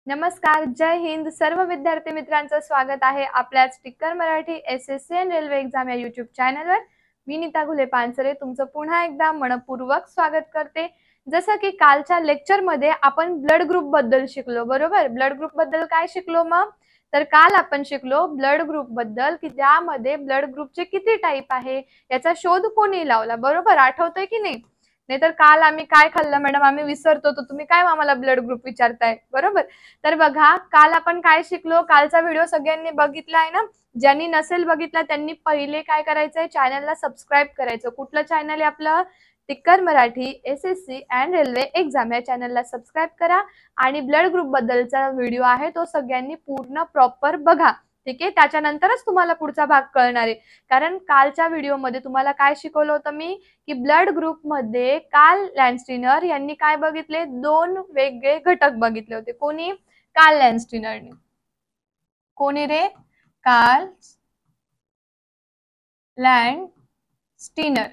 नमस्कार, जय हिंद. सर्व विद्यार्थी मित्रांचं स्वागत आहे आपल्या स्टिकर मराठी एसएससी आणि रेल्वे एक्झाम या यूट्यूब चॅनलवर. मी नीता घुले पानसरे तुमचं पुन्हा एकदा मनपूर्वक स्वागत करते. जसं की कालच्या लेक्चरमध्ये आपण ब्लड ग्रुप बद्दल शिकलो, बरोबर. ब्लड ग्रुप बद्दल काय शिकलो मग? तर काल आपण शिकलो ब्लड ग्रुप बद्दल की त्यामध्ये ब्लड ग्रुपचे किती टाईप आहे याचा शोध कोणी लावला, बरोबर. आठवतंय की नाही? नाहीतर काल आम्ही काय खाल्लं मॅडम, आम्ही विसरतो, तर तुम्ही काय आम्हाला ब्लड ग्रुप विचारताय, बरोबर. तर बघा काल आपण काय शिकलो, कालचा व्हिडिओ सगळ्यांनी बघितला आहे ना. ज्यांनी नसेल बघितला त्यांनी पहिले काय करायचंय, चॅनलला सबस्क्राईब करायचं. कुठलं चॅनल आहे आपलं? Sticker Marathi SSC and railway exam या चॅनलला सबस्क्राईब करा आणि ब्लड ग्रुप बद्दलचा व्हिडिओ आहे तो सगळ्यांनी पूर्ण प्रॉपर बघा. ठीक आहे, त्याच्यानंतरच तुम्हाला पुढचा भाग कळणार आहे. कारण कालच्या व्हिडिओमध्ये तुम्हाला काय शिकवलं होतं मी की ब्लड ग्रुप मध्ये कार्ल लँडस्टीनर यांनी काय बघितले, दोन वेगळे घटक बघितले होते. कोणी? कार्ल लँडस्टीनरने. कोणी रे? कार्ल लँडस्टीनर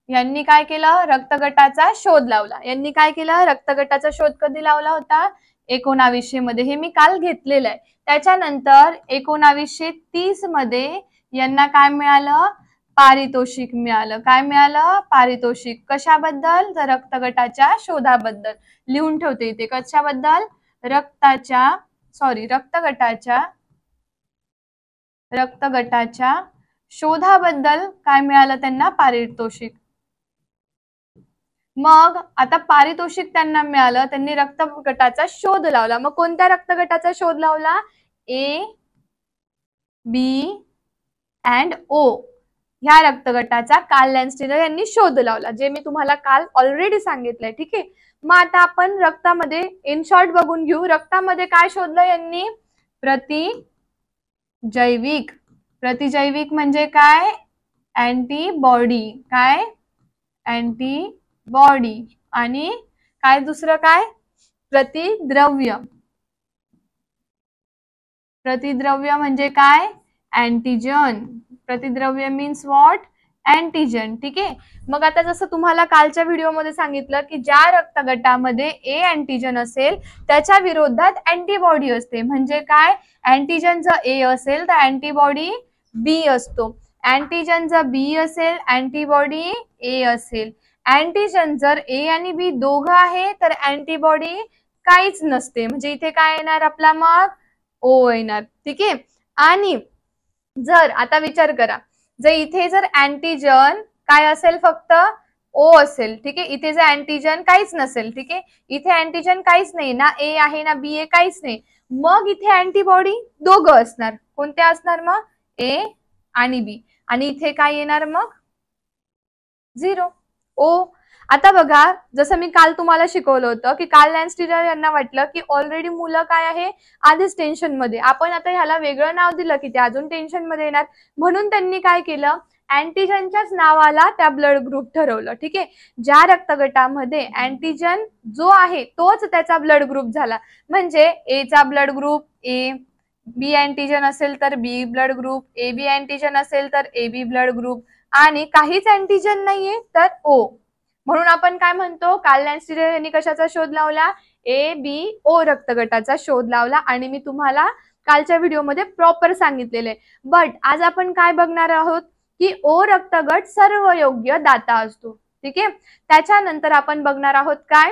यांनी काय केलं, रक्तगटाचा शोध लावला. यांनी काय केलं, रक्तगटाचा शोध कधी लावला होता? 1900 मध्ये. हे मी काल घेतलेलं आहे. त्याच्यानंतर 1930 मध्ये यांना काय मिळालं? पारितोषिक मिळालं. काय मिळालं? पारितोषिक. कशाबद्दल? तर रक्तगटाच्या शोधाबद्दल. लिहून ठेवते इथे. कशाबद्दल? रक्तगटाच्या शोधाबद्दल काय मिळालं त्यांना? पारितोषिक. मग आता पारितोषिक त्यांना मिळालं, त्यांनी रक्तगटाचा शोध लावला. मग कोणत्या रक्तगटाचा शोध लावला? ए, बी अँड ओ ह्या रक्तगटाचा कार्ल लँडस्टीनर यांनी शोध लावला, जे मी तुम्हाला काल ऑलरेडी सांगितलंय. ठीक आहे. मग आता आपण रक्तामध्ये इन शॉर्ट बघून घेऊ. रक्तामध्ये काय शोधलं यांनी? प्रतिजैविक. प्रतिजैविक म्हणजे काय? अँटीबॉडी. काय? अँटीबॉडी. आणि काय दुसरं काय? प्रतिद्रव्य. प्रतिद्रव्य म्हणजे काय? अँटीजन. प्रतिद्रव्य मीन्स व्हॉट? अँटीजन. ठीक आहे. मग आता जसं तुम्हाला कालच्या व्हिडिओमध्ये सांगितलं की ज्या रक्तगटामध्ये ए अँटीजन असेल त्याच्या विरोधात अँटीबॉडी असते. म्हणजे काय? अँटीजन जर ए असेल तर अँटीबॉडी बी असतो. अँटीजन जर बी असेल, अँटीबॉडी ए असेल. अँटीजन जर ए आणि बी दोघं आहे तर अँटीबॉडी काहीच नसते. म्हणजे इथे काय येणार आपला? मग ओ येणार. ठीक आहे. आणि जर आता विचार करा, जर इथे जर अँटीजन काय असेल? फक्त ओ असेल. ठीक आहे. इथे जर अँटीजन काहीच नसेल. ठीक आहे. इथे अँटीजन काहीच नाही, ना ए आहे ना बी आहे, काहीच नाही. मग इथे अँटीबॉडी दोघं असणार. कोणत्या असणार मग? ए आणि बी. आणि इथे काय येणार मग? 0. ओ. आता बघा, जसं मी काल तुम्हाला शिकवलं होतं की कार्ल लँडस्टीनर यांना वाटलं की ऑलरेडी मुलं काय आहे, आधीच टेन्शन मध्ये, आपण आता ह्याला वेगळं नाव दिलं की ते अजून टेन्शन मध्ये येणार. म्हणून त्यांनी काय केलं, अँटीजनच्याच नावाला त्या ब्लड ग्रुप ठरवलं. ठीक आहे. ज्या रक्तगटामध्ये अँटीजन जो आहे तोच त्याचा ब्लड ग्रुप झाला. म्हणजे ए चा blood group A, B antigen असेल तर B blood group, A B antigen असेल तर ए बी ब्लड ग्रुप, आणि काहीच अँटीजन नाहीये तर ओ. म्हणून आपण काय म्हणतो, कार्ल लँडस्टीनर यांनी कशाचा शोध लावला? ए बी ओ रक्तगटाचा शोध लावला. आणि मी तुम्हाला कालच्या व्हिडिओमध्ये प्रॉपर सांगितलेले. बट आज आपण काय बघणार आहोत की ओ रक्तगट सर्वयोग्य दाता असतो. ठीक आहे. त्याच्यानंतर आपण बघणार आहोत काय?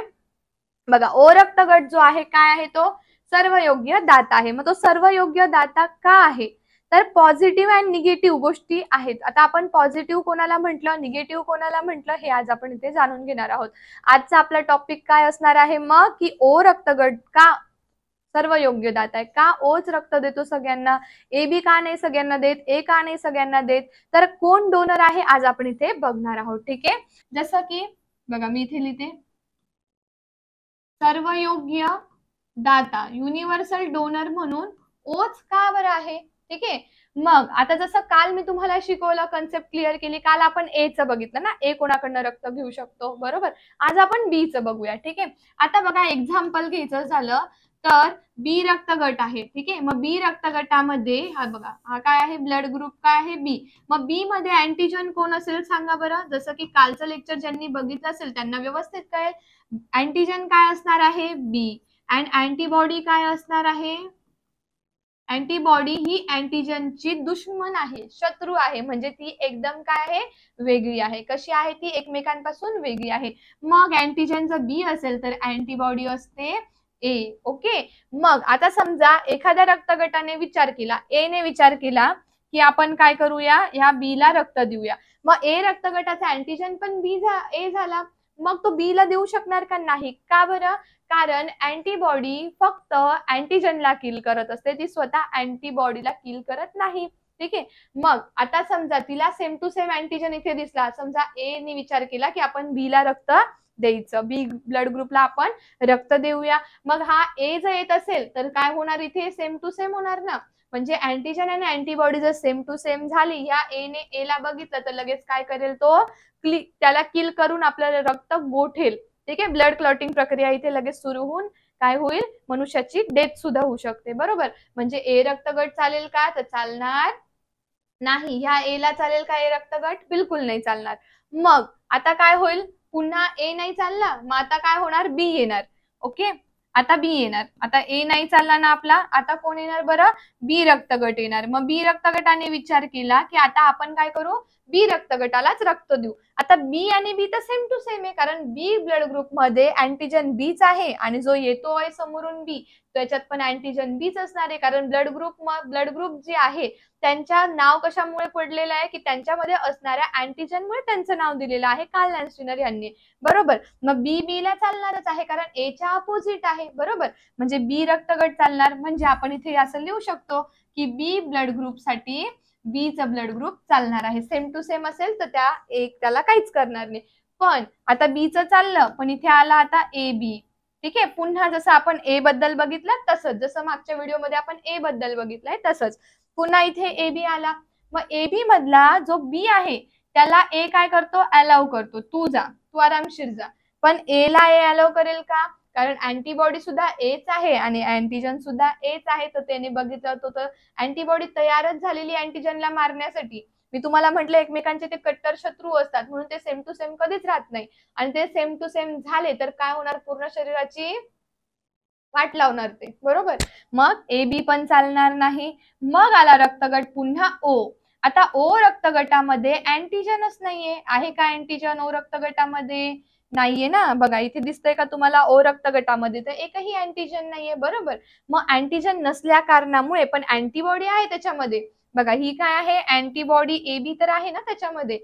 बघा, ओ रक्तगट जो आहे काय आहे? तो सर्वयोग्य दाता आहे. मग तो सर्वयोग्य दाता का आहे? तर पॉझिटिव्ह अँड निगेटिव्ह गोष्टी आहेत. आता आपण पॉझिटिव्ह कोणाला म्हटलं, निगेटिव्ह कोणाला म्हटलं, हे आज आपण इथे जाणून घेणार आहोत. आजचा आपला टॉपिक काय असणार आहे मग? की ओ रक्तगट का सर्वयोग्य दाता आहे? का ओच रक्त देतो सगळ्यांना? ए बी का नाही सगळ्यांना देत? ए का नाही सगळ्यांना देत? तर कोण डोनर आहे आज आपण इथे बघणार आहोत. ठीक आहे. जसं की बघा, मी इथे लिहिते सर्वयोग्य दाता, युनिव्हर्सल डोनर म्हणून ओच का बरं आहे? ठीक आहे. मग आता जसं काल मी तुम्हाला शिकवलं, कन्सेप्ट क्लिअर केली. काल आपण ए चं बघितलं ना, ए कोणाकडनं रक्त घेऊ शकतो, बरोबर. आज आपण बी चं बघूया. ठीक आहे. आता बघा, एक्झाम्पल घ्यायचं झालं तर बी रक्तगट आहे. ठीक आहे. मग बी रक्तगटामध्ये हा बघा, हा काय आहे? ब्लड ग्रुप काय आहे? बी. मग बी मध्ये अँटीजन कोण असेल सांगा बरं. जसं की कालचं लेक्चर ज्यांनी बघितलं असेल त्यांना व्यवस्थित कळेल. अँटीजन काय असणार आहे? बी. अँड अँटीबॉडी काय असणार आहे? अँटीबॉडी ही अँटीजनची दुश्मन आहे, शत्रू आहे, म्हणजे ती एकदम काय आहे? वेगळी आहे. कशी आहे ती? एकमेकांपासून वेगळी आहे. मग अँटीजन जर बी असेल तर अँटीबॉडी असते ए. ओके. मग आता समजा एखाद्या रक्तगटाने विचार केला, ए ने विचार केला की आपण काय करूया, ह्या बी ला रक्त देऊया. मग ए रक्तगटाचा अँटीजन पण ए झाला. मग तो बी ला देऊ शकणार का? नाही. का बरं? कारण अँटीबॉडी फक्त अँटीजनला किल करत असते, ती स्वतः अँटीबॉडीला किल करत नाही. ठीक आहे. मग आता समजा तिला सेम टू सेम अँटीजन इथे दिसला, समजा ए ने विचार केला की आपण बी ला रक्त द्यायचं, बी ब्लड ग्रुपला आपण रक्त देऊया. मग हा ए जर येत असेल तर काय होणार? इथे सेम टू सेम होणार ना. म्हणजे अँटीजन आणि अँटीबॉडी जर सेम टू सेम झाली, या ए ने ए ला बघितलं तर लगेच काय करेल तो? त्याला किल करून आपल्याला रक्त गोठेल. ठीक आहे. ब्लड क्लॉटिंग प्रक्रिया इथे लगेच सुरू होऊन काय होईल? मनुष्याची डेथ सुद्धा होऊ शकते. बरोबर. म्हणजे ए रक्तगट चालेल का? तर चालणार नाही. ह्या ए ला चालेल का ए रक्तगट? बिलकुल नाही चालणार. मग आता काय होईल? पुन्हा ए नाही चालला, मग आता काय होणार? बी येणार. ओके. आता बी येणार. आता ए नाही चालला ना आपला, आता कोण येणार बरं? बी रक्तगट येणार. मग बी रक्तगटाने विचार केला की आता आपण काय करू? बी रक्तगटालाच रक्त देऊ. आता बी आणि बी तर सेम टू सेम आहे, कारण बी ब्लड ग्रुप मध्ये अँटीजन बीच आहे आणि जो येतोय समोरून बी त्याच्यात पण अँटीजन बीच असणार आहे, कारण ब्लड ग्रुप जे आहे त्यांच्या नाव कशामुळे पडलेलं आहे? की त्यांच्यामध्ये असणाऱ्या अँटीजनमुळे त्यांचं नाव दिलेलं आहे कार्ल लँस्टीनर यांनी. बरोबर. मग बी बी ला चालणारच आहे, कारण ए च्या अपोजिट आहे. बरोबर. म्हणजे बी रक्तगट चालणार. म्हणजे आपण इथे असं लिहू शकतो की बी ब्लड ग्रुप साठी बी चा ब्लड ग्रुप चालणार आहे. सेम टू सेम असेल तर त्याला काहीच करणार नाही. पण आता बी चं चाललं, पण इथे आला आता ए बी. ठीक आहे. पुन्हा जसं आपण ए बद्दल बघितलं तसंच, जसं मागच्या व्हिडिओमध्ये आपण ए बद्दल बघितलंय तसंच पुन्हा इथे ए बी आला. मग ए बी मधला जो बी आहे त्याला ए काय करतो? अलाव करतो, तू जा, तू आरामशीर जा. पण ए ला ए अलाव करेल का? कारण अँटीबॉडी सुद्धा एच आहे आणि अँटीजन सुद्धा एच आहे. तर त्याने बघितलं तर अँटीबॉडी तयारच झालेली अँटीजनला मारण्यासाठी. मी तुम्हाला म्हटलं एकमेकांचे ते कट्टर शत्रू असतात, म्हणून ते सेम टू सेम कधीच राहत नाही. आणि ते सेम टू सेम झाले तर काय होणार? पूर्ण शरीराची वाट लावणार ते. बरोबर. मग ए बी पण चालणार नाही. मग आला रक्तगट पुन्हा ओ. आता ओ रक्तगटामध्ये अँटीजनच नाहीये. आहे का अँटीजन ओ रक्तगटामध्ये? नाहीये ना. बघा इथे दिसतंय का तुम्हाला? ओ रक्तगटामध्ये तर एकही अँटीजन नाहीये. बरोबर. मग अँटीजन नसल्या कारणामुळे पण अँटीबॉडी आहे त्याच्यामध्ये. बघा ही काय आहे? अँटीबॉडी ए बी तर आहे ना त्याच्यामध्ये.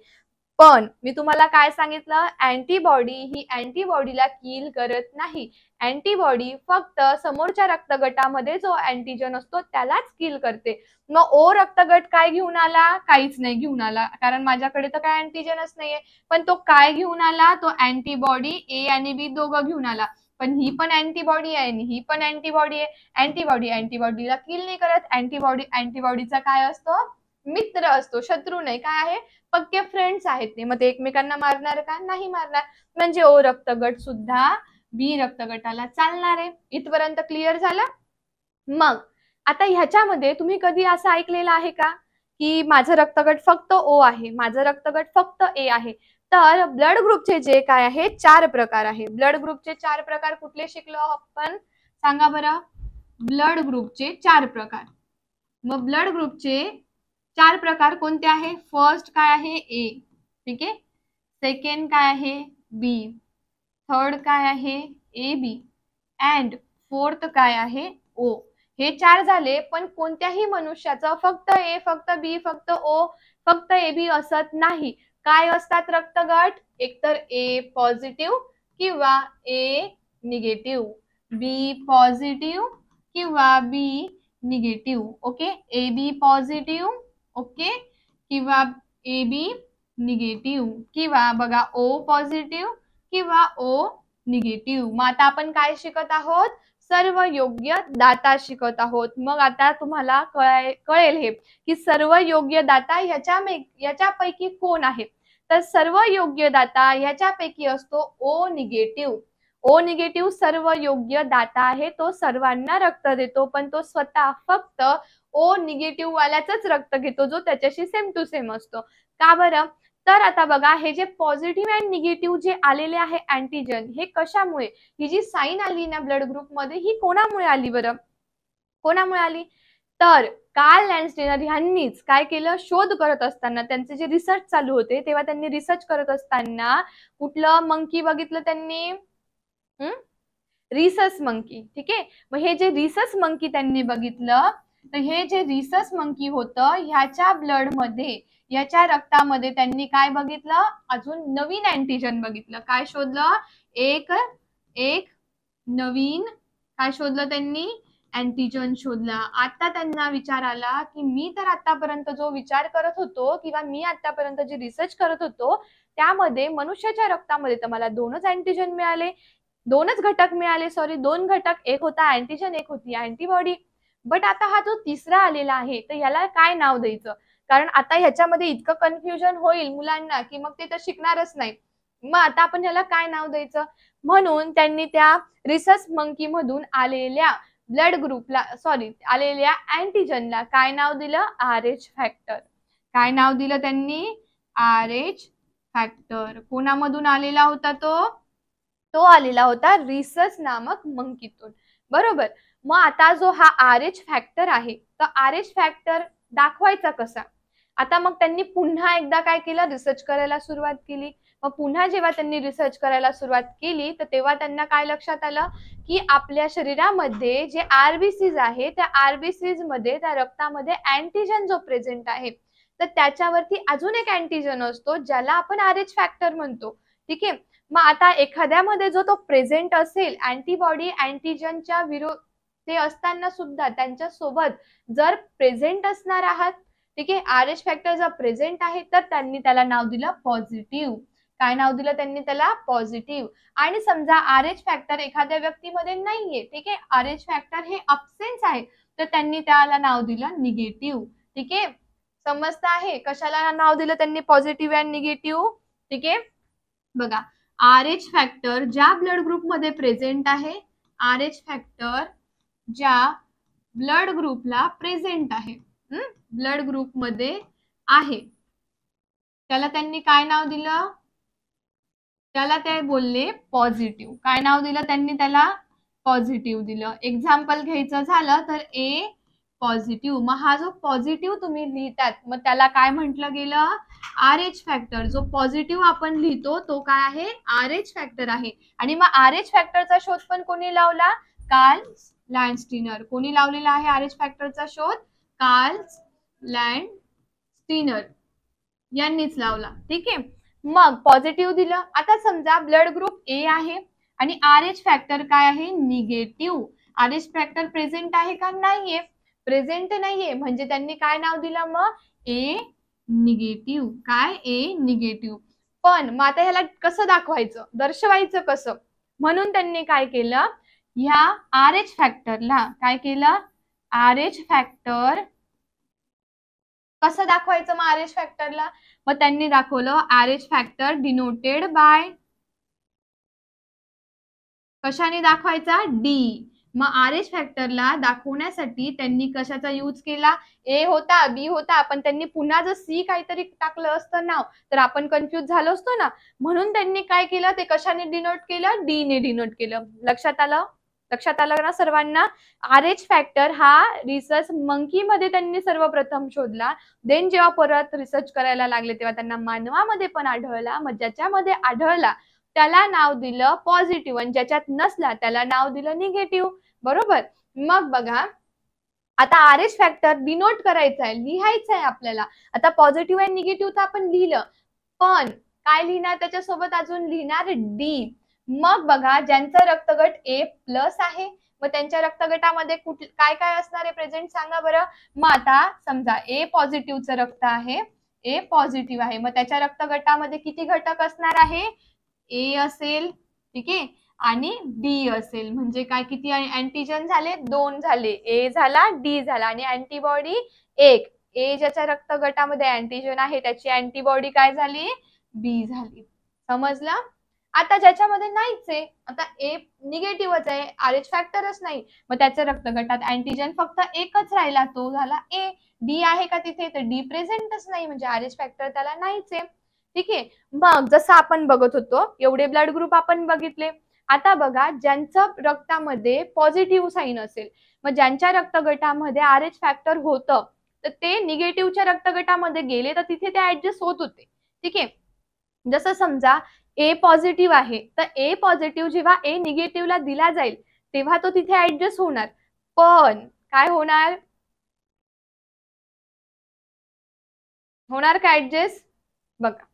पण मी तुम्हाला काय सांगितलं? अँटीबॉडी ही अँटीबॉडीला किल करत नाही. अँटीबॉडी फक्त समोरच्या रक्तगटामध्ये जो अँटीजन असतो त्यालाच किल करते. मग ओ रक्तगट काय घेऊन आला? काहीच नाही घेऊन आला, कारण माझ्याकडे तर काय अँटीजनच नाहीये. पण तो काय घेऊन आला? तो अँटीबॉडी ए आणि बी दोघं घेऊन आला. पण ही पण अँटीबॉडी आहे आणि ही पण अँटीबॉडी आहे. अँटीबॉडी अँटीबॉडीला किल नाही करत. अँटीबॉडीचा काय असतो? मित्र असतो, शत्रू नाही. काय आहे? पक्के फ्रेंड्स आहेत ते. मग ते एकमेकांना मारणार का? नाही मारणार. म्हणजे ओ रक्तगट सुद्धा बी रक्तगटाला चालणार आहे. इथपर्यंत क्लिअर झालं? मग आता ह्याच्यामध्ये तुम्ही कधी असं ऐकलेलं आहे का की माझं रक्तगट फक्त ओ आहे, माझं रक्तगट फक्त ए आहे? तर ब्लड ग्रुपचे जे काय आहे 4 प्रकार आहे. ब्लड ग्रुपचे 4 प्रकार कुठले शिकलो आपण? सांगा बरं. ब्लड ग्रुपचे 4 प्रकार. मग ब्लड ग्रुपचे 4 प्रकार कोणते आहे? फर्स्ट काय आहे? ए. ठीक आहे. सेकंड काय आहे? बी. थर्ड काय आहे? A B. अँड फोर्थ काय आहे? ओ. हे 4 झाले. पण कोणत्याही मनुष्याचं फक्त ए, फक्त बी, फक्त ओ, फक्त ए बी असत नाही. काय असतात रक्तगट? एकतर ए पॉझिटिव्ह किंवा ए निगेटिव्ह, बी पॉझिटिव्ह किंवा B negative. Okay. A B positive, okay, किंवा ए बी निगेटिव्ह, किंवा बघा ओ पॉझिटिव्ह किंवा ओ निगेटिव्ह. मग आता आपण काय शिकत आहोत? सर्व योग्य दाता शिकत आहोत. मग आता तुम्हाला कळेल हे की सर्व योग्य दाता याच्यापैकी कोण आहे? तर सर्व योग्य दाता याच्यापैकी असतो ओ निगेटिव्ह. ओ निगेटिव्ह सर्व योग्य दाता आहे. तो सर्वांना रक्त देतो, पण तो स्वतः फक्त ओ निगेटिव्ह वाल्याच रक्त घेतो जो त्याच्याशी सेम टू सेम असतो. का बरं? तर आता बघा हे जे पॉझिटिव्ह अँड निगेटिव्ह जे आलेले आहे अँटीजन, हे कशामुळे, ही जी साईन आली ना ब्लड ग्रुप मध्ये, ही कोणामुळे आली बरं, कोणामुळे आली, तर कार्ल लँडस्टेनर यांनीच काय केलं, शोध करत असताना, त्यांचे जे रिसर्च चालू होते तेव्हा त्यांनी रिसर्च करत असताना कुठलं मंकी बघितलं त्यांनी, रिसस मंकी. ठीक आहे, मग हे जे रिसस मंकी त्यांनी बघितलं, तर हे जे रिसस मंकी होतं ह्याच्या ब्लड मध्ये, याच्या रक्तामध्ये त्यांनी काय बघितलं, अजून नवीन अँटीजन बघितलं. काय शोधलं, एक एक नवीन काय शोधलं त्यांनी, अँटीजन शोधला. आता त्यांना विचार आला की मी तर आतापर्यंत जो विचार करत होतो किंवा मी आतापर्यंत जे रिसर्च करत होतो त्यामध्ये मनुष्याच्या रक्तामध्ये तर मला दोनच अँटीजन मिळाले, दोनच घटक मिळाले, सॉरी दोन घटक, एक होता अँटीजन, एक होती अँटीबॉडी. बट आता हा जो तिसरा आलेला आहे तर याला काय नाव द्यायचं, कारण आता ह्याच्यामध्ये इतकं कन्फ्युजन होईल मुलांना की मग ते तर शिकणारच नाही. मग आता आपण ह्याला काय नाव द्यायचं, म्हणून त्यांनी त्या रिसस मंकी मधून आलेल्या ब्लड ग्रुपला, सॉरी आलेल्या अँटीजनला काय नाव दिलं, RH फॅक्टर. काय नाव दिलं त्यांनी, RH फॅक्टर. कोणामधून आलेला होता तो आलेला होता रिसस नामक मंकीतून, बरोबर. मग आता जो हा RH फॅक्टर आहे, तर RH फॅक्टर दाखवायचा कसा, आता मग त्यांनी पुन्हा एकदा काय केलं, रिसर्च करायला सुरुवात केली. मग पुन्हा जेव्हा त्यांनी रिसर्च करायला सुरुवात केली तर तेव्हा त्यांना काय लक्षात आलं की आपल्या शरीरामध्ये जे आरबीसीज आहे त्या आरबीसीज मध्ये, त्या रक्तामध्ये अँटीजन जो प्रेझेंट आहे तर त्याच्यावरती अजून एक अँटीजन असतो ज्याला आपण RH फॅक्टर म्हणतो. ठीक आहे, मग आता एखाद्यामध्ये जो तो प्रेझेंट असेल अँटीबॉडी अँटीजनच्या विरोध ते असताना सुद्धा त्यांच्या सोबत जर प्रेझेंट असणार आहात, ठीक आहे, RH फॅक्टर जर प्रेझेंट आहे तर त्यांनी त्याला नाव दिलं पॉझिटिव्ह. काय नाव दिलं त्यांनी त्याला, पॉझिटिव्ह. आणि समजा RH फॅक्टर एखाद्या व्यक्तीमध्ये नाहीये, ठीक आहे, RH फॅक्टर हे अब्सेन्स आहे, तर त्यांनी त्याला नाव दिलं निगेटिव्ह. ठीक आहे, समजतं आहे कशाला नाव दिलं त्यांनी पॉझिटिव्ह अँड निगेटिव्ह. ठीक आहे, बघा RH फॅक्टर ज्या ब्लड ग्रुप मध्ये प्रेझेंट आहे, RH फॅक्टर ज्या ब्लड ग्रुपला प्रेझेंट आहे, ब्लड ग्रुप मध्ये आहे, त्याला त्यांनी काय नाव दिलं, त्याला ते बोलले पॉझिटिव्ह. काय नाव दिलं त्यांनी त्याला, पॉझिटिव्ह दिलं. एक्झाम्पल घ्यायचं झालं तर ए पॉझिटिव्ह. मग हा जो पॉझिटिव्ह तुम्ही लिहितात मग त्याला काय म्हटलं गेलं, RH फॅक्टर. जो पॉझिटिव्ह आपण लिहितो तो काय आहे, RH फॅक्टर आहे. आणि मग RH फॅक्टरचा शोध पण कोणी लावला, कार्ल लँडस्टीनर. कोणी लावलेला आहे RH फॅक्टरचा शोध, कार्ल लँडस्टीनर यांनीच लावला. ठीक आहे, मग पॉझिटिव्ह दिलं. आता समजा ब्लड ग्रुप ए आहे आणि RH फॅक्टर काय आहे, निगेटिव्ह. RH फॅक्टर प्रेझेंट आहे का, नाहीये, प्रेझेंट नाहीये, म्हणजे त्यांनी काय नाव दिलं मग, ए निगेटिव्ह. काय, ए निगेटिव्ह. पण मग आता ह्याला कसं दाखवायचं, दर्शवायचं कसं, म्हणून त्यांनी काय केलं, ह्या RH फॅक्टरला काय केलं, RH फॅक्टर कसं दाखवायचं मग RH फॅक्टरला, मग त्यांनी दाखवलं RH फॅक्टर डिनोटेड बाय, कशाने दाखवायचा, डी. मग RH फॅक्टरला दाखवण्यासाठी त्यांनी कशाचा यूज केला, ए होता, बी होता, पण त्यांनी पुन्हा जर सी काहीतरी टाकलं असतं नाव तर आपण कन्फ्युज झालो असतो ना, म्हणून त्यांनी काय केलं, ते कशाने डिनोट केलं, डी ने डिनोट केलं. लक्षात आलं ना सर्वांना. RH फॅक्टर हा रिसर्च मंकी मध्ये त्यांनी सर्वप्रथम शोधला, देन जेव्हा परत रिसर्च करायला लागले तेव्हा त्यांना मानवामध्ये पण आढळला. मग ज्याच्यामध्ये आढळला त्याला नाव दिलं पॉझिटिव्ह आणि ज्याच्यात नसला त्याला नाव दिलं निगेटिव्ह, बरोबर. मग बघा आता RH फॅक्टर डिनोट करायचा आहे, लिहायचं आहे आपल्याला. आता पॉझिटिव्ह आणि निगेटिव्ह तर आपण लिहिलं, पण काय लिहिणार त्याच्यासोबत, अजून लिहिणार डी. मग बघा ज्यांचं रक्तगट ए प्लस आहे मग त्यांच्या रक्तगटामध्ये काय काय असणार आहे प्रेझेंट, सांगा बरं. मग आता समजा ए पॉझिटिव्हचं रक्त आहे, ए पॉझिटिव्ह आहे, मग त्याच्या रक्तगटामध्ये किती घटक असणार आहे, ए असेल, ठीक आहे, आणि डी असेल. म्हणजे काय, किती अँटीजन झाले, दोन झाले, ए झाला डी झाला, आणि अँटीबॉडी एक. ए ज्याच्या रक्तगटामध्ये अँटीजन आहे त्याची अँटीबॉडी काय झाली, बी झाली. समजलं. आता ज्याच्यामध्ये नाहीच आहे, आता ए निगेटिव्हच आहे, RH फॅक्टरच नाही, मग त्याच्या रक्तगटात अँटीजन फक्त एकच राहिला, तो झाला ए. डी आहे का तिथे, तर डी प्रेझेंटच नाही, म्हणजे RH फॅक्टर त्याला नाहीच आहे. ठीक आहे. मग जसं आपण बघत होतो एवढे ब्लड ग्रुप आपण बघितले. आता बघा ज्यांचं रक्तामध्ये पॉझिटिव्ह साईन असेल, मग ज्यांच्या रक्तगटामध्ये RH फॅक्टर होतं तर ते निगेटिव्हच्या रक्तगटामध्ये गेले तर तिथे ते ऍडजस्ट होत होते. ठीक आहे. जसं समजा ए पॉझिटिव्ह आहे तर ए पॉझिटिव्ह जेव्हा ए निगेटिव्हला दिला जाईल तेव्हा तो तिथे ऍडजस्ट होणार. पण काय होणार का ऍडजस्ट? बघा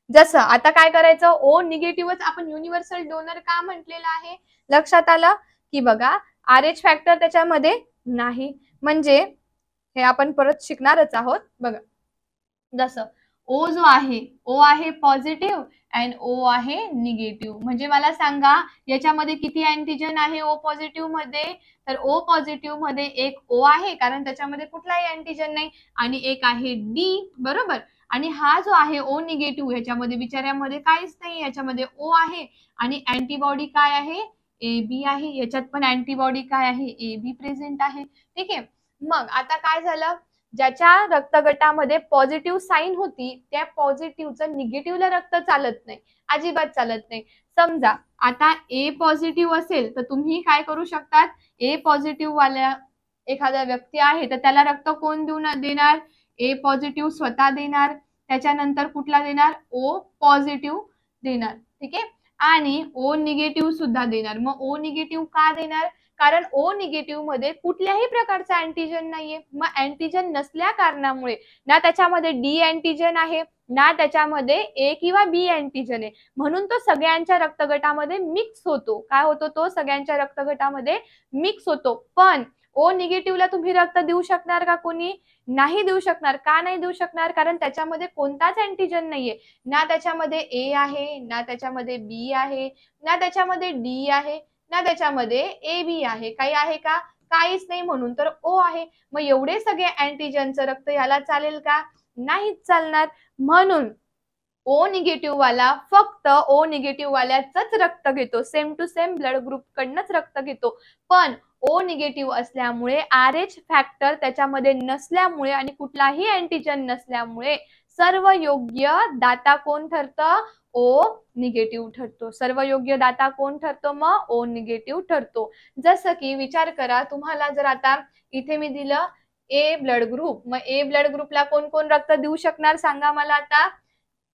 जसं आता काय करायचं, ओ निगेटिव्हच आपण युनिव्हर्सल डोनर का म्हटलेलं आहे, लक्षात आलं की बघा RH फॅक्टर त्याच्यामध्ये नाही, म्हणजे हे आपण परत शिकणारच आहोत. बघा जसं ओ जो आहे ओ आहे पॉझिटिव्ह अँड ओ आहे निगेटिव्ह, म्हणजे मला सांगा याच्यामध्ये किती अँटीजन आहे ओ पॉझिटिव्ह मध्ये, तर ओ पॉझिटिव्ह मध्ये एक ओ आहे कारण त्याच्यामध्ये कुठलाही अँटीजन नाही, आणि एक आहे डी, बरोबर. आणि हा जो आहे ओ निगेटिव्ह याच्यामध्ये बिचाऱ्यामध्ये काहीच नाही, याच्यामध्ये ओ आहे आणि अँटीबॉडी काय आहे ए बी आहे, याच्यात पण अँटीबॉडी काय आहे ए बी प्रेझेंट आहे. ठीक आहे. मग आता काय झालं, ज्याच्या रक्तगटामध्ये पॉझिटिव्ह साईन होती त्या पॉझिटिव्हचं निगेटिव्हला रक्त चालत नाही, अजिबात चालत नाही. समजा आता ए पॉझिटिव्ह असेल तर तुम्ही काय करू शकतात, ए पॉझिटिव्ह वाल्या एखादा व्यक्ती आहे तर त्याला रक्त कोण देणार, ए पॉझिटिव्ह स्वतः देणार, त्याच्यानंतर कुठला देणार ओ पॉझिटिव्ह देणार. ठीक आहे. आणि ओ निगेटिव्ह सुद्धा देणार. मग ओ निगेटिव्ह का देणार, कारण ओ निगेटिव्ह मध्ये कुठल्याही प्रकारचा अँटीजन नाहीये. मग अँटीजन नसल्या कारणामुळे ना त्याच्यामध्ये डी अँटीजन आहे ना त्याच्यामध्ये ए किंवा बी अँटीजन आहे, म्हणून तो सगळ्यांच्या रक्तगटामध्ये मिक्स होतो. काय होतो, तो सगळ्यांच्या रक्तगटामध्ये मिक्स होतो. पण ओ निगेटिव्हला तुम्ही रक्त देऊ शकणार का कोणी, नाही देऊ शकणार. का नाही देऊ शकणार, कारण त्याच्यामध्ये कोणताच अँटीजन नाहीये, ना त्याच्यामध्ये ए आहे ना त्याच्यामध्ये बी आहे ना त्याच्यामध्ये डी आहे ना त्याच्यामध्ये ए बी आहे, काही आहे का, काहीच नाही, म्हणून तर ओ आहे. मग एवढे सगळे अँटीजनचं रक्त याला चालेल का, नाहीच चालणार. म्हणून ओ निगेटिव्ह वाला फक्त ओ निगेटिव्ह वाल्याच रक्त घेतो, same to same blood group कडनंच रक्त घेतो. पण ओ निगेटिव्ह असल्यामुळे RH फॅक्टर त्याच्यामध्ये नसल्यामुळे आणि कुठलाही अँटीजन नसल्यामुळे सर्व योग्य दाता कोण ठरतं, ओ निगेटिव्ह ठरतो. सर्व योग्य दाता कोण ठरतो, मग ओ निगेटिव्ह ठरतो. जसं की विचार करा, तुम्हाला जर आता इथे मी दिलं ए ब्लड ग्रुप, मग ए ब्लड ग्रुपला कोण कोण रक्त देऊ शकणार सांगा मला आता,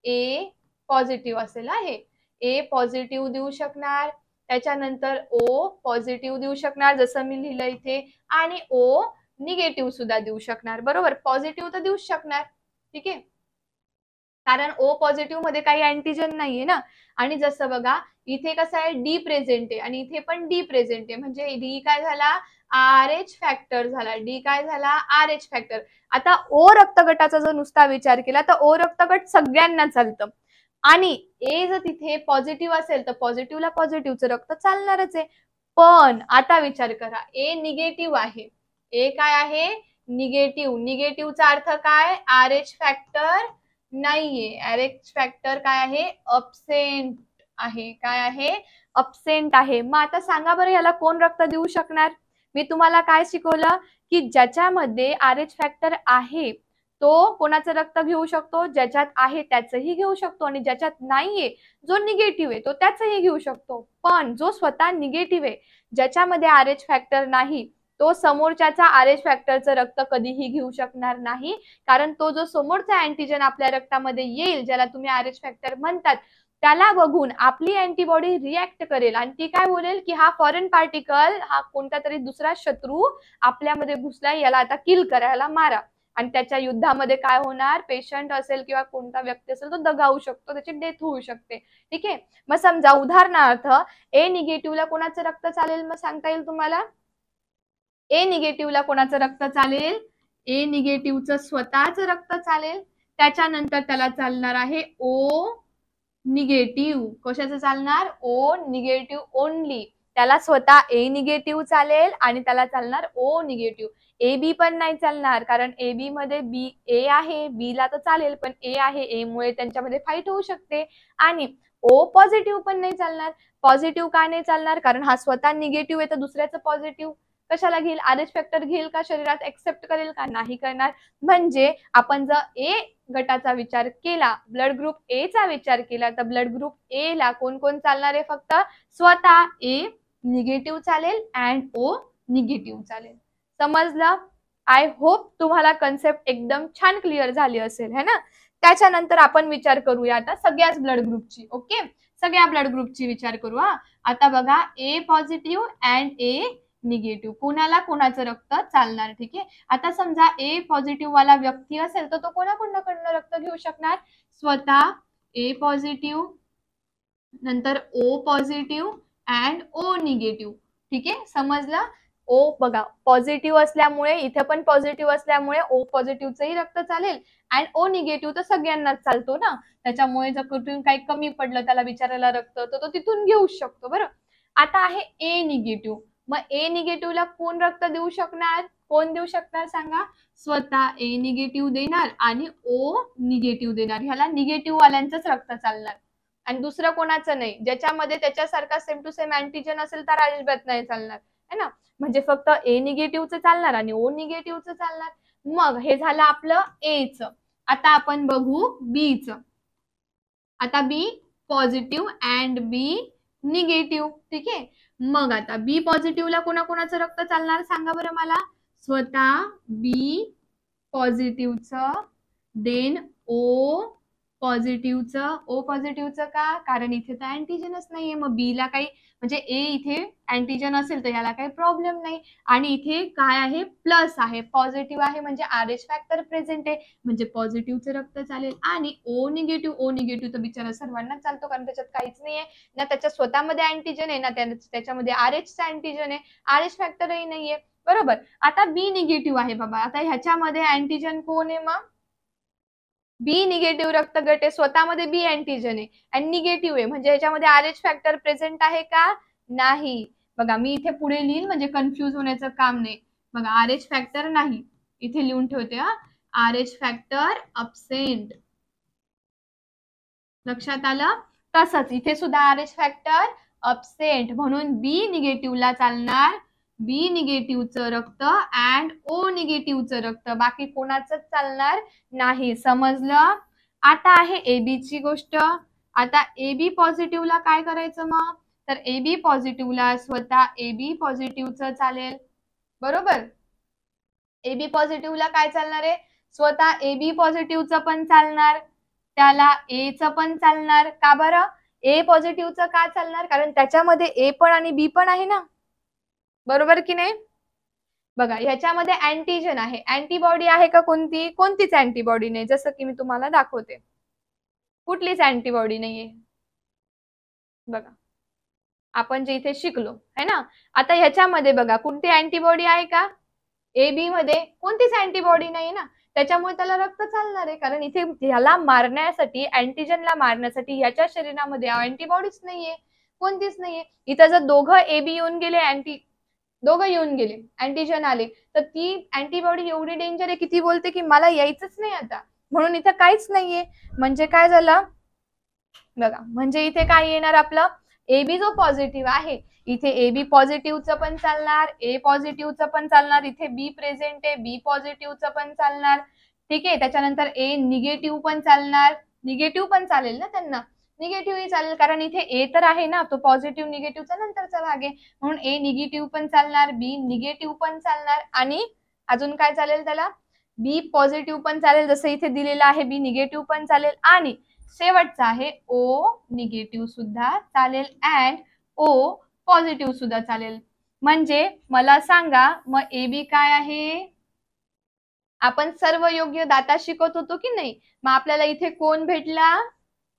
ए पॉझिटिव्ह असेल आहे, ए पॉझिटिव्ह देऊ शकणार, त्याच्यानंतर ओ पॉझिटिव्ह देऊ शकणार जसं मी लिहिलं इथे, आणि ओ निगेटिव्ह सुद्धा देऊ शकणार, बरोबर. पॉझिटिव्ह तर देऊ शकणार. ठीक आहे, कारण ओ पॉझिटिव्ह मध्ये काही अँटीजन नाहीये ना. आणि जसं बघा इथे कसं आहे डी प्रेझेंट आहे आणि इथे पण डी प्रेझेंट आहे, म्हणजे डी काय झाला RH फॅक्टर झाला, डी काय झाला RH फॅक्टर. आता ओ रक्तगटाचा जर नुसता विचार केला तर ओ रक्तगट सगळ्यांना चालतं, आणि ए जर तिथे पॉझिटिव्ह असेल तर पॉझिटिव्हला पॉझिटिव्हचं रक्त चालणारच आहे. पण आता विचार करा ए निगेटिव्ह आहे, ए काय आहे निगेटिव्ह, निगेटिव्हचा अर्थ काय RH फॅक्टर नाहीये, RH फॅक्टर काय आहे अब्सेंट आहे, काय आहे अब्सेंट आहे. मग आता सांगा बरं याला कोण रक्त देऊ शकणार, मी तुम्हाला काय शिकवलं की ज्याच्यामध्ये RH फॅक्टर आहे तो कोणाचं रक्त घेऊ शकतो, ज्याच्यात आहे त्याचंही घेऊ शकतो, आणि ज्याच्यात नाहीये जो निगेटिव्ह आहे तो त्याचंही घेऊ शकतो. पण जो स्वतः निगेटिव्ह आहे ज्याच्यामध्ये RH फॅक्टर नाही तो समोरच्याचा RH फॅक्टरचं रक्त कधीही घेऊ शकणार नाही, कारण तो जो समोरचा अँटीजन आपल्या रक्तामध्ये येईल ज्याला तुम्ही RH फॅक्टर म्हणतात त्याला बघून आपली अँटीबॉडी रिॲक्ट करेल आणि ती काय बोलेल की हा फॉरेन पार्टिकल, हा कोणता तरी दुसरा शत्रू आपल्यामध्ये घुसलाय, याला आता किल करायला मारा. आणि त्याच्या युद्धामध्ये काय होणार, पेशंट असेल किंवा कोणता व्यक्ती असेल तो दगावू शकतो, त्याची डेथ होऊ शकते. ठीक आहे. मग समजा उदाहरणार्थ ए निगेटिव्हला कोणाचं रक्त चालेल, मग सांगता येईल तुम्हाला, ए निगेटिव्हला कोणाचं रक्त चालेल, ए निगेटिव्हचं स्वतःचं रक्त चालेल, त्याच्यानंतर त्याला चालणार आहे ओ निगेटिव्ह. कशाचं चालणार, ओ निगेटिव्ह ओनली. त्याला स्वतः ए निगेटिव्ह चालेल आणि त्याला चालणार ओ निगेटिव्ह. ए बी पण नाही चालणार, कारण ए बी मध्ये बी ए आहे, बी ला तर चालेल पण ए आहे, ए मुळे त्यांच्यामध्ये फाईट होऊ शकते. आणि ओ पॉझिटिव्ह पण नाही चालणार. पॉझिटिव्ह का नाही चालणार, कारण हा स्वतः निगेटिव्ह आहे तर दुसऱ्याचं पॉझिटिव्ह कशाला घेईल, RH फॅक्टर घेईल का, शरीरात एक्सेप्ट करेल का, नाही करणार. म्हणजे आपण जर ए गटाचा विचार केला, ब्लड ग्रुप ए चा विचार केला, तर ब्लड ग्रुप ए ला कोण कोण चालणार आहे, फक्त स्वतः ए निगेटिव्ह चालेल अँड ओ निगेटिव्ह चालेल. समजलं? आय होप तुम्हाला कन्सेप्ट एकदम छान क्लिअर झाली असेल है ना. त्याच्यानंतर आपण विचार करूया आता सगळ्याच ब्लड ग्रुपची. ओके, सगळ्या ब्लड ग्रुपची विचार करू. आता बघा, ए पॉझिटिव्ह अँड ए निगेटिव्ह, कोणाला कोणाचं रक्त चालणार. ठीक आहे, आता समजा ए पॉझिटिव्ह वाला व्यक्ती असेल तर तो कोणाकडनं रक्त घेऊ शकणार, स्वतः ए पॉझिटिव्ह, नंतर O positive and O negative. ठीक आहे, समजलं. ओ बघा पॉझिटिव्ह असल्यामुळे, इथे पण पॉझिटिव्ह असल्यामुळे ओ पॉझिटिव्हचंही रक्त चालेल अँड ओ निगेटिव्ह तर सगळ्यांनाच चालतो ना, त्याच्यामुळे जर कुठून काही कमी पडलं त्याला विचारायला रक्त तर तो तिथून घेऊ शकतो. बरं, आता आहे ए निगेटिव्ह. मग ए निगेटिव्हला कोण रक्त देऊ शकणार, कोण देऊ शकणार सांगा, स्वतः ए निगेटिव्ह देणार आणि ओ निगेटिव्ह देणार. ह्याला निगेटिव्ह वाल्यांचंच रक्त चालणार आणि दुसरं कोणाचं नाही. ज्याच्यामध्ये त्याच्यासारखा सेम टू सेम अँटीजन असेल तर अजिबात नाही चालणार है ना. म्हणजे फक्त ए निगेटिव्हचं चालणार आणि ओ निगेटिव्हचं चालणार. मग हे झालं आपलं ए चं. आता आपण बघू बी चं. आता बी पॉझिटिव्ह अँड बी निगेटिव्ह. ठीक आहे, मग आता बी पॉझिटिव्हला कोणाकोणाचं रक्त चालणार सांगा बरं मला, स्वतः बी पॉझिटिव्हचं, देन ओ पॉझिटिव्हचं. ओ पॉझिटिव्हचं का, कारण इथे तर अँटीजनच नाहीये. मग बी ला काही म्हणजे ए इथे अँटीजन असेल तर याला काही प्रॉब्लेम नाही. आणि इथे काय आहे, प्लस आहे, पॉझिटिव्ह आहे म्हणजे RH फॅक्टर प्रेझेंट आहे म्हणजे पॉझिटिव्हचं रक्त चालेल. आणि ओ निगेटिव्ह तर बिचारा सर्वांना चालतो कारण त्याच्यात काहीच नाहीये ना, त्याच्या स्वतःमध्ये अँटीजन आहे ना त्याच्यामध्ये RH अँटीजन आहे, RH फॅक्टरही नाहीये. बरोबर. आता बी निगेटिव्ह आहे बाबा. आता ह्याच्यामध्ये अँटीजन कोण आहे, मग बी निगेटिव्ह रक्तगट आहे, स्वतःमध्ये बी अँटीजन आहे आणि निगेटिव्ह आहे म्हणजे ह्याच्यामध्ये RH फॅक्टर प्रेझेंट आहे का, नाही. बघा मी इथे पुढे लिहिल म्हणजे कन्फ्यूज होण्याचं काम नाही. बघा RH फॅक्टर नाही, इथे लिहून ठेवते RH फॅक्टर अब्सेंट. लक्षात आलं. तसंच इथे सुद्धा RH फॅक्टर अब्सेंट म्हणून बी निगेटिव्हला चालणार बी निगेटिव्हचं रक्त अँड ओ निगेटिव्हचं रक्त, बाकी कोणाचंच चालणार नाही. समजलं. आता आहे एबी ची गोष्ट. आता एबी पॉझिटिव्हला काय करायचं मग, तर एबी पॉझिटिव्हला स्वतः एबी पॉझिटिव्हचं चालेल. बरोबर, एबी पॉझिटिव्हला काय चालणार आहे, स्वतः एबी पॉझिटिव्हचं पण चालणार, त्याला ए चं पण चालणार. का बरं, ए पॉझिटिव्हचं का चालणार, कारण त्याच्यामध्ये ए पण आणि बी पण आहे ना, बरोबर की नाही. बघा ह्याच्यामध्ये अँटीजन आहे, अँटीबॉडी आहे का कोणती, कोणतीच अँटीबॉडी नाही. जसं की मी तुम्हाला दाखवते, कुठलीच अँटीबॉडी नाहीये. बघा आपण जे इथे शिकलो है ना. आता ह्याच्यामध्ये बघा कोणती अँटीबॉडी आहे का, ए बी मध्ये कोणतीच अँटीबॉडी नाही ना, त्याच्यामुळे त्याला रक्त चालणार आहे. कारण इथे ह्याला मारण्यासाठी, अँटीजनला मारण्यासाठी याच्या शरीरामध्ये अँटीबॉडीच नाहीये, कोणतीच नाहीये. इथं जर दोघं ए बी येऊन गेले, दोघं येऊन गेले, अँटीजन आले, तर ती अँटीबॉडी एवढी डेंजर आहे की ती बोलते की मला यायचंच नाही आता, म्हणून इथं काहीच नाहीये. म्हणजे काय झालं बघा, म्हणजे इथे काय येणार आपलं, एबी जो पॉझिटिव्ह आहे इथे एबी पॉझिटिव्हचं पण चालणार, ए पॉझिटिव्हचं पण चालणार, इथे बी प्रेझेंट आहे बी पॉझिटिव्हचं पण चालणार. ठीक आहे, त्याच्यानंतर ए निगेटिव्ह पण चालणार, निगेटिव्ह पण चालेल ना त्यांना, निगेटिव्हही चालेल कारण इथे ए तर आहे ना, तो पॉझिटिव्ह निगेटिव्हचा नंतरचा भाग आहे म्हणून ए निगेटिव्ह पण चालणार, बी निगेटिव्ह पण चालणार आणि अजून काय चालेल त्याला, बी पॉझिटिव्ह पण चालेल जसं इथे दिलेलं आहे, बी निगेटिव्ह पण चालेल आणि शेवटचा आहे ओ निगेटिव्ह सुद्धा चालेल अँड ओ पॉझिटिव्ह सुद्धा चालेल. म्हणजे मला सांगा मग ए बी काय आहे, आपण सर्व योग्य दाता शिकत होतो की नाही, मग आपल्याला इथे कोण भेटला,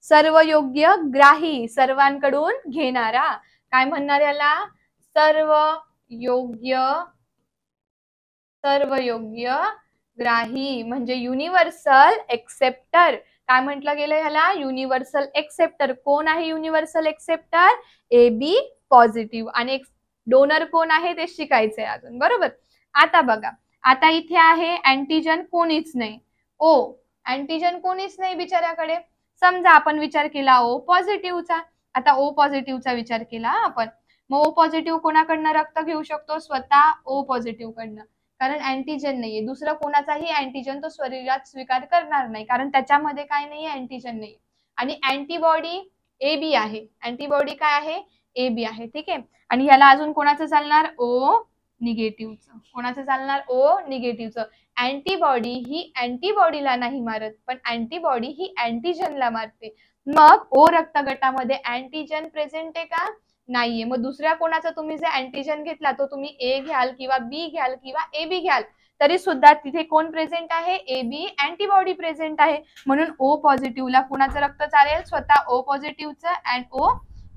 सर्व योग्य ग्राही, सर्वांकडून घेणारा. काय म्हणणार याला, सर्व योग्य ग्राही म्हणजे युनिव्हर्सल एक्सेप्टर. काय म्हटलं गेलं ह्याला, युनिव्हर्सल एक्सेप्टर. कोण आहे universal acceptor, A B positive. आणि डोनर कोण आहे ते शिकायचंय अजून. बरोबर. आता बघा, आता इथे आहे अँटीजन कोणीच नाही, ओ अँटीजन कोणीच नाही बिचाऱ्याकडे. समजा आपण विचार केला ओ पॉझिटिव्हचा, आता ओ पॉझिटिव्हचा विचार केला आपण, मग ओ पॉझिटिव्ह कोणाकडनं रक्त घेऊ शकतो? स्वतः ओ पॉझिटिव्ह कडनं, कारण अँटीजन नाहीये. दुसरं कोणाचाही अँटीजन तो शरीरात स्वीकार करणार नाही, कारण त्याच्यामध्ये काय नाहीये, अँटीजन नाहीये. आणि अँटीबॉडी AB आहे. अँटीबॉडी काय आहे? AB आहे. ठीक आहे. आणि ह्याला अजून कोणाचं चालणार? ओ निगेटिव्हचं. कोणाचं चालणार? ओ निगेटिव्हचं. अँटीबॉडी ही अँटीबॉडीला नाही मारत, पण अँटीबॉडी ही अँटीजनला मारते. मग ओ रक्त गटामध्ये अँटीजन प्रेझेंट आहे का? नाहीये. मग दुसऱ्या कोणाचा तुम्ही जे अँटीजन घेतला तो तुम्ही ए घ्याल किंवा बी घ्याल किंवा AB घ्याल, तरी सुद्धा तिथे कोण प्रेझेंट आहे? AB अँटीबॉडी प्रेझेंट आहे. म्हणून ओ पॉझिटिव्हला कोणाचं रक्त चालेल? स्वतः ओ पॉझिटिव्हचं अँड ओ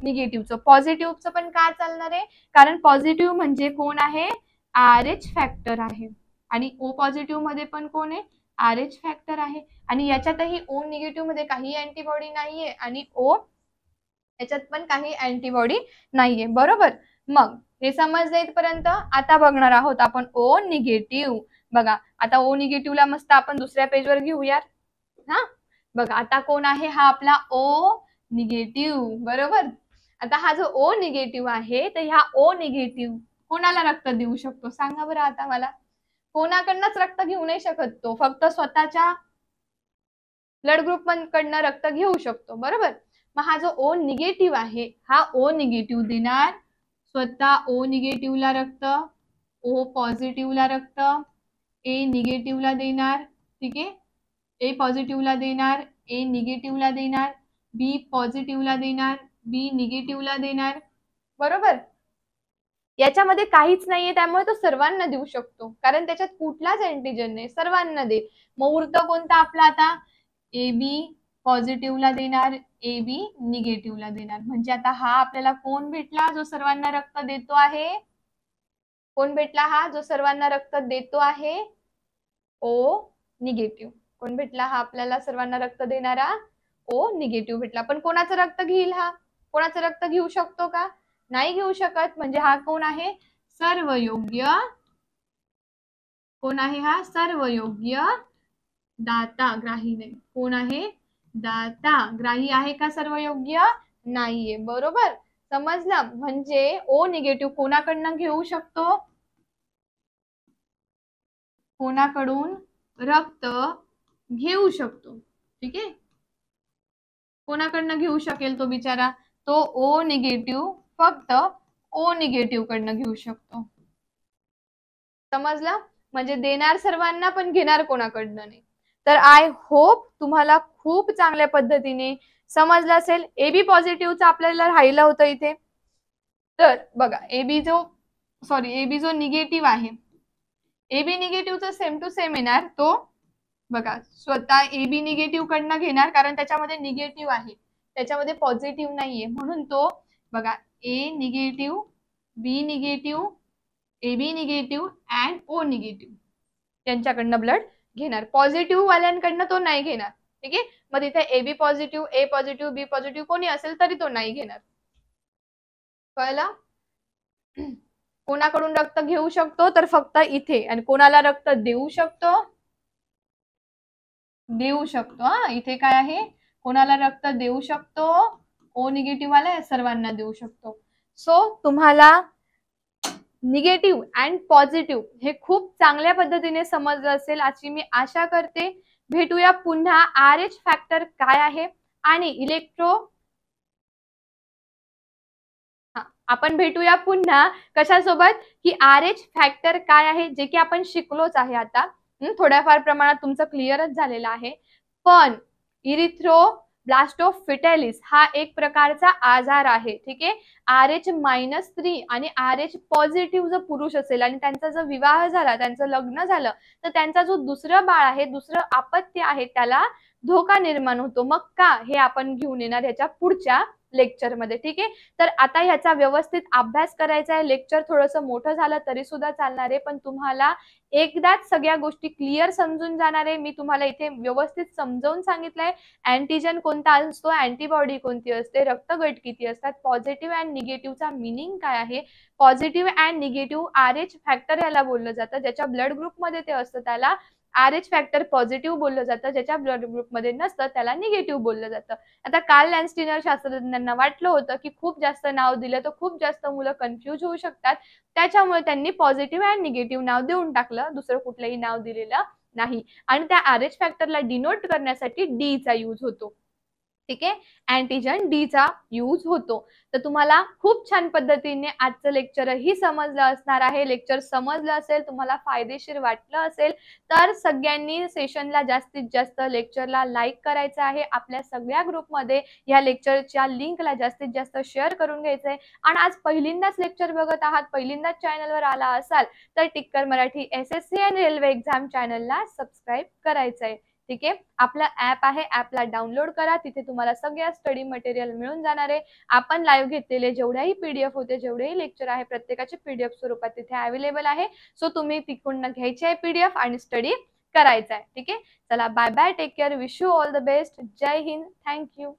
निगेटिव्हचं. पॉझिटिव्हचं पण का चालणार आहे? कारण पॉझिटिव्ह म्हणजे कोण आहे? RH फॅक्टर आहे. आणि ओ पॉझिटिव्ह मध्ये पण कोण आहे? RH फॅक्टर आहे. आणि याच्यातही ओ निगेटिव्ह मध्ये काही अँटीबॉडी नाहीये आणि ओ याच्यात पण काही अँटीबॉडी नाहीये. बरोबर. मग हे समजलं इथपर्यंत. आता बघणार आहोत आपण ओ निगेटिव्ह. बघा आता ओ निगेटिव्हला मस्त आपण दुसऱ्या पेजवर घेऊया. हा बघा आता कोण आहे? हा आपला ओ निगेटिव्ह. बरोबर. आता हा जो ओ निगेटिव्ह आहे, तर ह्या ओ निगेटिव्ह कोणाला रक्त देऊ शकतो? सांगा बरं आता मला. कोणाकडनंच रक्त घेऊ नाही शकत तो, फक्त स्वतःच्या ब्लड ग्रुप कडनं रक्त घेऊ शकतो. बरोबर. मग हा जो ओ निगेटिव्ह आहे, हा ओ निगेटिव्ह देणार स्वतः ओ निगेटिव्हला रक्त, ओ पॉझिटिव्हला रक्त, ए निगेटिव्हला देणार. ठीक आहे. ए पॉझिटिव्हला देणार, ए निगेटिव्हला देणार, बी पॉझिटिव्हला देणार, बी निगेटिव्हला देणार. बरोबर. याच्यामध्ये काहीच नाहीये, त्यामुळे तो सर्वांना देऊ शकतो, कारण त्याच्यात कुठलाच अँटीजन नाही. सर्वांना दे. मग उरतं कोणता आपला आता? AB पॉझिटिव्हला देणार, AB निगेटिव्हला देणार. म्हणजे आता हा आपल्याला कोण भेटला जो सर्वांना रक्त देतो आहे? कोण भेटला हा जो सर्वांना रक्त देतो आहे? ओ निगेटिव्ह. कोण भेटला हा आपल्याला सर्वांना रक्त देणारा? ओ निगेटिव्ह भेटला. पण कोणाचं रक्त घेईल हा? कोणाचं रक्त घेऊ शकतो का? नाही घेऊ शकत. म्हणजे हा कोण आहे? सर्वयोग्य. कोण आहे हा? सर्वयोग्य दाता. ग्राही नाही. कोण आहे? दाता. ग्राही आहे का सर्वयोग्य? नाहीये. बरोबर. समजलं. म्हणजे ओ निगेटिव्ह कोणाकडनं घेऊ शकतो? कोणाकडून रक्त घेऊ शकतो. ठीक आहे. कोणाकडनं घेऊ शकेल तो बिचारा? तो ओ निगेटिव्ह फक्त ओ निगेटिव्ह कडनं घेऊ शकतो. समजलं. म्हणजे देणार सर्वांना, पण घेणार कोणाकडनं नाही. तर आय होप तुम्हाला खूप चांगल्या पद्धतीने समजलं असेल. AB पॉझिटिव्हचं आपल्याला राहिलं होतं इथे. तर बघा AB जो निगेटिव्ह आहे, AB निगेटिव्हचं सेम टू सेम येणार. तो बघा स्वतः AB निगेटिव्ह कडनं घेणार, कारण त्याच्यामध्ये निगेटिव्ह आहे, त्याच्यामध्ये पॉझिटिव्ह नाहीये. म्हणून तो बघा A negative, B negative, AB negative and O negative त्यांच्याकडनं ब्लड घेणार. पॉझिटिव्ह वाल्यांकडनं तो नाही घेणार. ठीक आहे. मग तिथे AB positive, A positive, B positive कोणी असेल तरी तो नाही घेणार. कळलं. कोणाकडून रक्त घेऊ शकतो? तर फक्त इथे. आणि कोणाला रक्त देऊ शकतो? देऊ शकतो. हा इथे काय आहे? कोणाला रक्त देऊ शकतो? ओ निगेटिव्ह वाला सर्वांना देऊ शकतो. सो तुम्हाला निगेटिव्ह अँड पॉझिटिव्ह हे खूप चांगल्या पद्धतीने समजलं असेल अशी मी आशा करते. भेटूया पुन्हा RH फॅक्टर काय आहे आणि आपण भेटूया पुन्हा कशासोबत की RH फॅक्टर काय आहे, जे की आपण शिकलोच आहे. आता थोड्याफार प्रमाणात तुमचं क्लिअरच झालेलं आहे. पण इरिथ्रोब्लास्टोफिटेलिस हा एक प्रकारचा आजार आहे. ठीक आहे. RH-3 आणि RH पॉझिटिव्ह जर पुरुष असेल आणि त्यांचा जर विवाह झाला, त्यांचं लग्न झालं, तर त्यांचा जो दुसरं बाळ आहे, दुसरं अपत्य आहे, त्याला धोका निर्माण होतो. मग का? हे आपण घेऊन येणार ह्याच्या पुढच्या लेक्चरमध्ये. ठीक आहे. तर आता ह्याचा व्यवस्थित अभ्यास करायचा आहे. लेक्चर थोडंसं मोठं झालं तरी सुद्धा चालणार आहे, पण तुम्हाला एकदाच सगळ्या गोष्टी क्लिअर समजून जाणार आहे. मी तुम्हाला इथे व्यवस्थित समजावून सांगितलंय. अँटीजन कोणता असतो, अँटीबॉडी कोणती असते, रक्तगट किती असतात, पॉझिटिव्ह अँड निगेटिव्हचा मिनिंग काय आहे. Positive and negative RH factor याला बोललं जातं. ज्याच्या ब्लड ग्रुपमध्ये ते असतं त्याला RH फॅक्टर पॉझिटिव्ह बोललं जातं, ज्याच्या ब्लड ग्रुपमध्ये नसतं त्याला निगेटिव्ह बोललं जातं. आता कार्ल लँस्टीनर शास्त्रज्ञांना वाटलं होतं की खूप जास्त नाव दिलं तर खूप जास्त मुलं कन्फ्यूज होऊ शकतात, त्याच्यामुळे त्यांनी पॉझिटिव्ह अँड निगेटिव्ह नाव देऊन टाकलं, दुसरं कुठलंही नाव दिलेलं नाही. आणि त्या RH फॅक्टरला डिनोट करण्यासाठी डी चा यूज होतो. ठीक आहे, अँटीजन डी चा यूज होतो. तर तुम्हाला खूप छान पद्धतीने आजचं लेक्चरही समजलं असणार आहे. लेक्चर समजलं असेल, तुम्हाला फायदेशीर वाटलं असेल, तर सगळ्यांनी सेशनला जास्तीत जास्त लेक्चरला लाईक करायचं आहे. आपल्या सगळ्या ग्रुपमध्ये या लेक्चरच्या लिंकला जास्तीत जास्त शेअर करून घ्यायचंय. आणि आज पहिल्यांदाच लेक्चर बघत आहात, पहिल्यांदाच चॅनलवर आला असाल, तर टिक्कर मराठी SSC आणि रेल्वे एक्झाम चॅनलला सबस्क्राईब करायचं आहे. ठीक आहे, आपलं ऍप आहे, ऍपला डाउनलोड करा. तिथे तुम्हाला सगळ्या स्टडी मटेरियल मिळून जाणार आहे. आपण लाईव्ह घेतलेले जेवढ्याही PDF होते, जेवढेही लेक्चर आहे, प्रत्येकाचे PDF स्वरूपात तिथे अवेलेबल आहे. सो तुम्ही तिकडून घ्यायची आहे PDF आणि स्टडी करायचा आहे. ठीक आहे, चला bye bye, take care, wish you all the best. जय हिंद, थँक्यू.